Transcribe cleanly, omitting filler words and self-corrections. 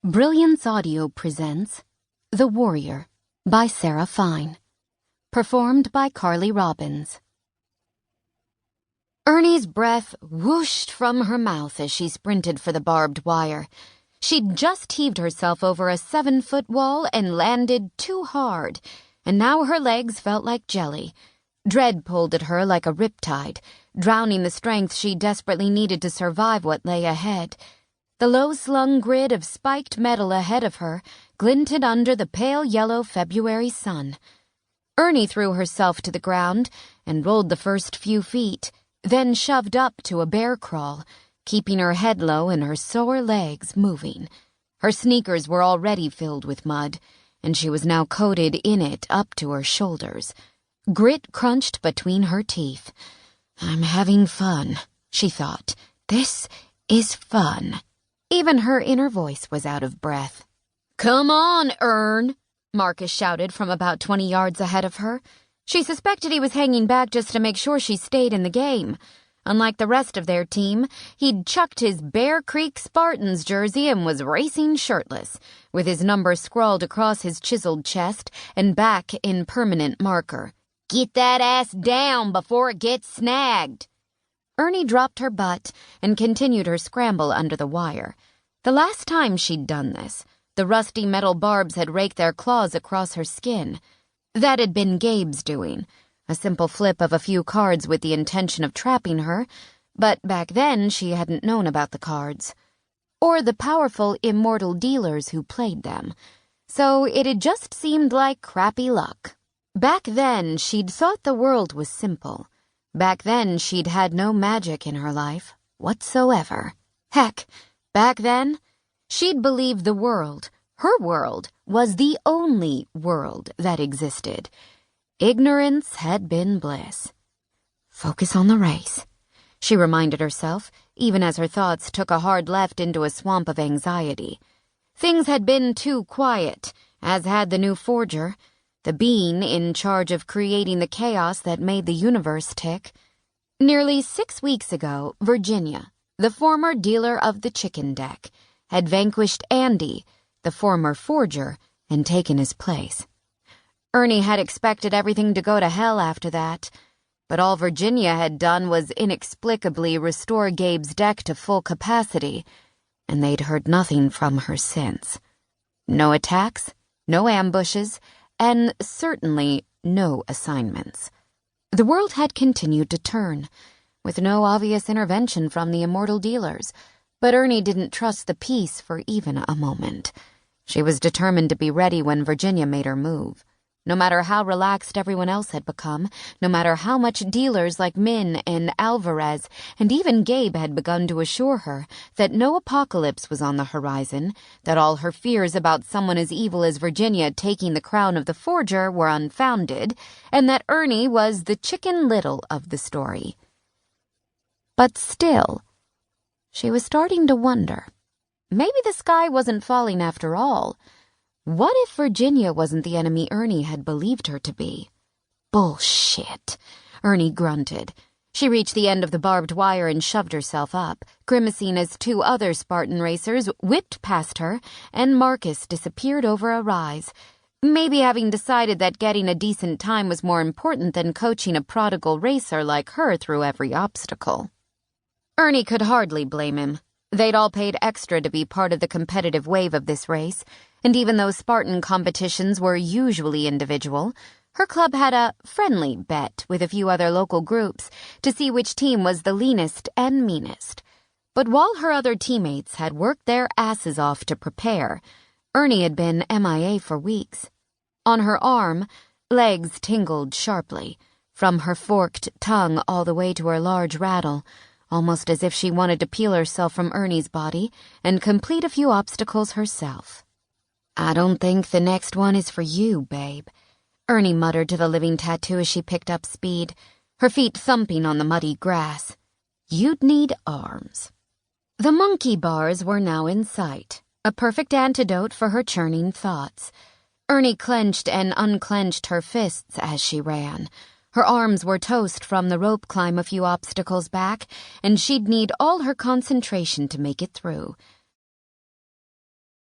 Brilliance Audio presents The Warrior by Sarah Fine. Performed by Carly Robbins. Ernie's breath whooshed from her mouth as she sprinted for the barbed wire. She'd just heaved herself over a 7-foot wall and landed too hard, and now her legs felt like jelly. Dread pulled at her like a riptide, drowning the strength she desperately needed to survive what lay ahead. The low-slung grid of spiked metal ahead of her glinted under the pale yellow February sun. Ernie threw herself to the ground and rolled the first few feet, then shoved up to a bear crawl, keeping her head low and her sore legs moving. Her sneakers were already filled with mud, and she was now coated in it up to her shoulders. Grit crunched between her teeth. "I'm having fun," she thought. "This is fun." Even her inner voice was out of breath. "Come on, Ern!" Marcus shouted from about 20 yards ahead of her. She suspected he was hanging back just to make sure she stayed in the game. Unlike the rest of their team, he'd chucked his Bear Creek Spartans jersey and was racing shirtless, with his number scrawled across his chiseled chest and back in permanent marker. "Get that ass down before it gets snagged!" Ernie dropped her butt and continued her scramble under the wire. The last time she'd done this, the rusty metal barbs had raked their claws across her skin. That had been Gabe's doing, a simple flip of a few cards with the intention of trapping her, but back then she hadn't known about the cards, or the powerful Immortal Dealers who played them, so it had just seemed like crappy luck. Back then she'd thought the world was simple. Back then, she'd had no magic in her life whatsoever. Heck, back then, she'd believed the world, her world, was the only world that existed. Ignorance had been bliss. Focus on the race, she reminded herself, even as her thoughts took a hard left into a swamp of anxiety. Things had been too quiet, as had the new forger, the being in charge of creating the chaos that made the universe tick. Nearly 6 weeks ago, Virginia, the former dealer of the chicken deck, had vanquished Andy, the former forger, and taken his place. Ernie had expected everything to go to hell after that, but all Virginia had done was inexplicably restore Gabe's deck to full capacity, and they'd heard nothing from her since. No attacks, no ambushes, and certainly no assignments. The world had continued to turn, with no obvious intervention from the Immortal Dealers, but Ernie didn't trust the peace for even a moment. She was determined to be ready when Virginia made her move. No matter how relaxed everyone else had become, no matter how much dealers like Min and Alvarez and even Gabe had begun to assure her that no apocalypse was on the horizon, that all her fears about someone as evil as Virginia taking the crown of the forger were unfounded, and that Ernie was the Chicken Little of the story. But still, she was starting to wonder. Maybe the sky wasn't falling after all. What if Virginia wasn't the enemy Ernie had believed her to be? Bullshit, Ernie grunted. She reached the end of the barbed wire and shoved herself up, grimacing as 2 other Spartan racers whipped past her, and Marcus disappeared over a rise, maybe having decided that getting a decent time was more important than coaching a prodigal racer like her through every obstacle. Ernie could hardly blame him. They'd all paid extra to be part of the competitive wave of this race, and even though Spartan competitions were usually individual, her club had a friendly bet with a few other local groups to see which team was the leanest and meanest. But while her other teammates had worked their asses off to prepare, Ernie had been MIA for weeks. On her arm, legs tingled sharply, from her forked tongue all the way to her large rattle, almost as if she wanted to peel herself from Ernie's body and complete a few obstacles herself. "I don't think the next one is for you, babe," Ernie muttered to the living tattoo as she picked up speed, her feet thumping on the muddy grass. "You'd need arms." The monkey bars were now in sight, a perfect antidote for her churning thoughts. Ernie clenched and unclenched her fists as she ran. Her arms were toast from the rope climb a few obstacles back, and she'd need all her concentration to make it through.